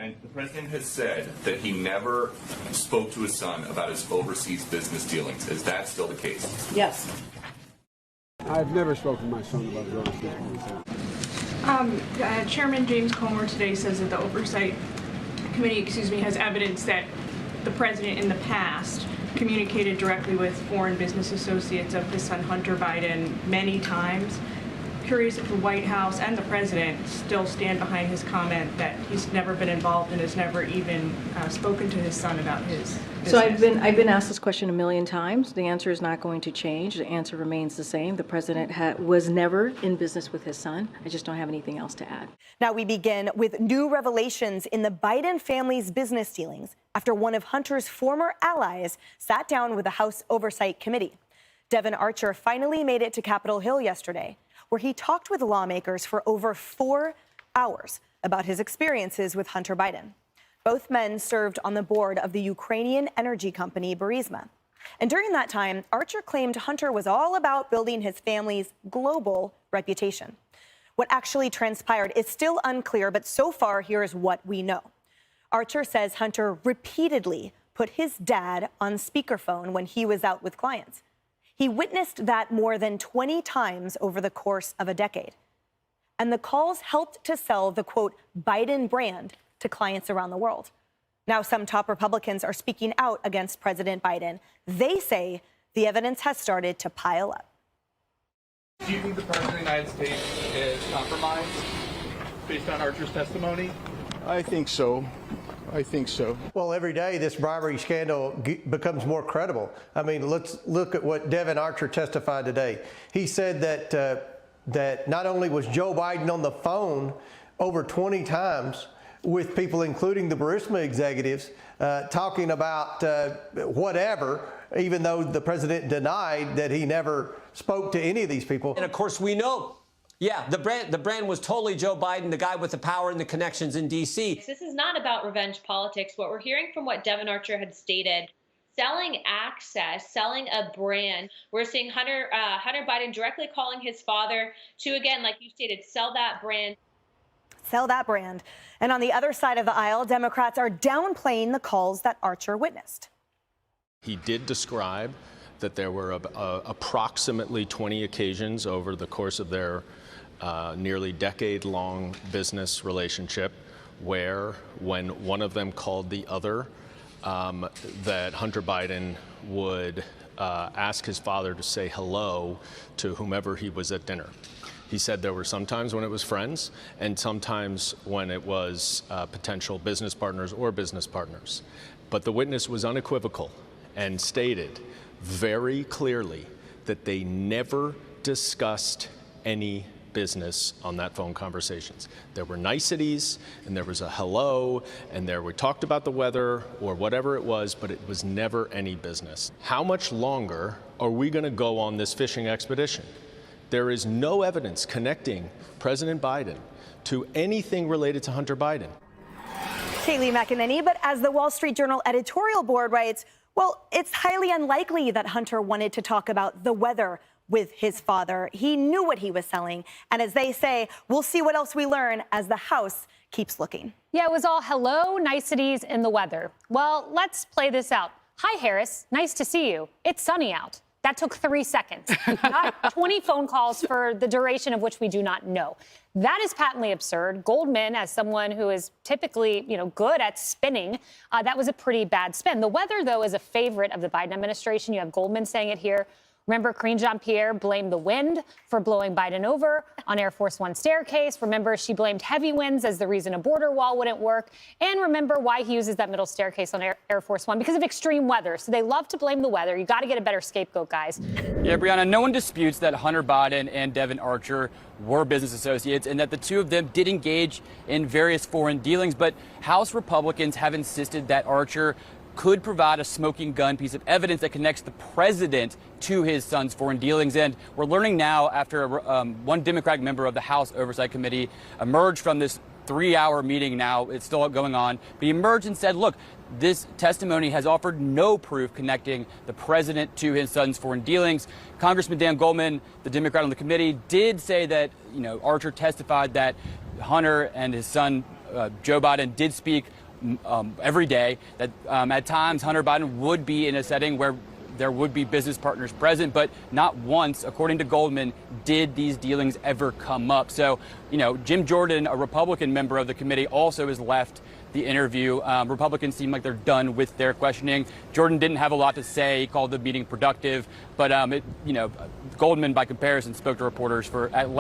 And the president has said that he never spoke to his son about his overseas business dealings. Is that still the case? Yes. I've never spoken to my son about his overseas business. Chairman James Comer today says that the Oversight Committee, has evidence that the president in the past communicated directly with foreign business associates of his son Hunter Biden many times. Curious if the White House and the president still stand behind his comment that he's never been involved and has never even spoken to his son about his business. So I've been asked this question a million times. The answer is not going to change. The answer remains the same. The president was never in business with his son. I just don't have anything else to add. Now we begin with new revelations in the Biden family's business dealings after one of Hunter's former allies sat down with the House Oversight Committee. Devon Archer finally made it to Capitol Hill yesterday, where he talked with lawmakers for over 4 hours about his experiences with Hunter Biden. Both men served on the board of the Ukrainian energy company Burisma. And during that time, Archer claimed Hunter was all about building his family's global reputation. What actually transpired is still unclear, but so far, here's what we know. Archer says Hunter repeatedly put his dad on speakerphone when he was out with clients. He witnessed that more than 20 times over the course of a decade. And the calls helped to sell the, quote, Biden brand to clients around the world. Now, some top Republicans are speaking out against President Biden. They say the evidence has started to pile up. Do you think the President of the United States is compromised based on Archer's testimony? I think so. I think so. Well, every day this bribery scandal becomes more credible. I mean, let's look at what Devon Archer testified today. He said that not only was Joe Biden on the phone over 20 times with people, including the Burisma executives, talking about whatever, even though the president denied that he never spoke to any of these people. And of course, we know. Yeah, the brand was totally Joe Biden, the guy with the power and the connections in D.C. This is not about revenge politics. What we're hearing from what Devon Archer had stated, selling access, selling a brand. We're seeing Hunter Biden directly calling his father to, again, like you stated, sell that brand. Sell that brand. And on the other side of the aisle, Democrats are downplaying the calls that Archer witnessed. He did describe that there were approximately 20 occasions over the course of their nearly decade-long business relationship where, when one of them called the other, that Hunter Biden would ask his father to say hello to whomever he was at dinner. He said there were some times when it was friends and sometimes when it was potential business partners or business partners. But the witness was unequivocal and stated very clearly that they never discussed any business on that phone conversations. There were niceties and there was a hello and we talked about the weather or whatever it was, but it was never any business. How much longer are we going to go on this fishing expedition? There is no evidence connecting President Biden to anything related to Hunter Biden. Kayleigh McEnany, but as the Wall Street Journal editorial board writes, well, it's highly unlikely that Hunter wanted to talk about the weather with his father. He knew what he was selling. And as they say, we'll see what else we learn as the House keeps looking. Yeah, it was all hello, niceties, and the weather. Well, let's play this out. Hi, Harris. Nice to see you. It's sunny out. That took 3 seconds, not 20 phone calls for the duration of which we do not know. That is patently absurd. Goldman, as someone who is typically, good at spinning, that was a pretty bad spin. The weather, though, is a favorite of the Biden administration. You have Goldman saying it here. Remember, Karine Jean-Pierre blamed the wind for blowing Biden over on Air Force One staircase. Remember, she blamed heavy winds as the reason a border wall wouldn't work. And remember why he uses that middle staircase on Air Force One, because of extreme weather. So they love to blame the weather. You got to get a better scapegoat, guys. Yeah, Brianna, no one disputes that Hunter Biden and Devon Archer were business associates and that the two of them did engage in various foreign dealings. But House Republicans have insisted that Archer could provide a smoking gun piece of evidence that connects the president to his son's foreign dealings. And we're learning now, after one Democratic member of the House Oversight Committee emerged from this 3-hour meeting now, it's still going on, but he emerged and said, look, this testimony has offered no proof connecting the president to his son's foreign dealings. Congressman Dan Goldman, the Democrat on the committee, did say that, Archer testified that Hunter and his son Joe Biden did speak every day, that at times Hunter Biden would be in a setting where there would be business partners present, but not once, according to Goldman, did these dealings ever come up. So, Jim Jordan, a Republican member of the committee, also has left the interview. Republicans seem like they're done with their questioning. Jordan didn't have a lot to say. He called the meeting productive, but Goldman, by comparison, spoke to reporters at length.